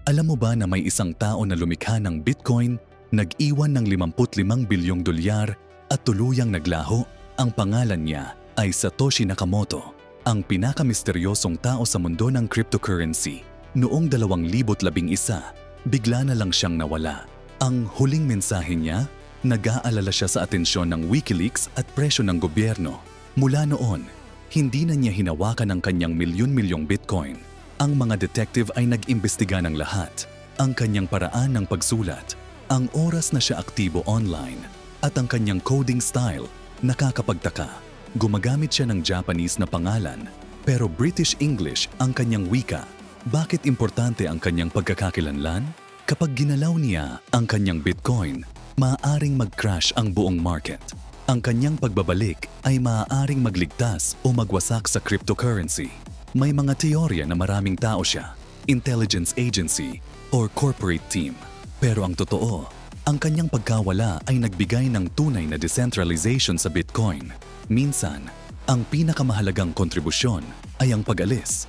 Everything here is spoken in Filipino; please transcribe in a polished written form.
Alam mo ba na may isang tao na lumikha ng Bitcoin, nag-iwan ng 55 bilyong dolyar at tuluyang naglaho? Ang pangalan niya ay Satoshi Nakamoto, ang pinakamisteryosong tao sa mundo ng cryptocurrency. Noong 2011, bigla na lang siyang nawala. Ang huling mensahe niya, nag-aalala siya sa atensyon ng Wikileaks at presyo ng gobyerno. Mula noon, hindi na niya hinawakan ang kanyang milyon-milyong Bitcoin. Ang mga detective ay nag-imbestiga ng lahat, ang kanyang paraan ng pagsulat, ang oras na siya aktibo online, at ang kanyang coding style. Nakakapagtaka, gumagamit siya ng Japanese na pangalan, pero British English ang kanyang wika. Bakit importante ang kanyang pagkakakilanlan? Kapag ginalaw niya ang kanyang Bitcoin, maaaring mag-crash ang buong market. Ang kanyang pagbabalik ay maaaring magligtas o magwasak sa cryptocurrency. May mga teorya na maraming tao siya, intelligence agency, or corporate team. Pero ang totoo, ang kanyang pagkawala ay nagbigay ng tunay na decentralization sa Bitcoin. Minsan, ang pinakamahalagang kontribusyon ay ang pag-alis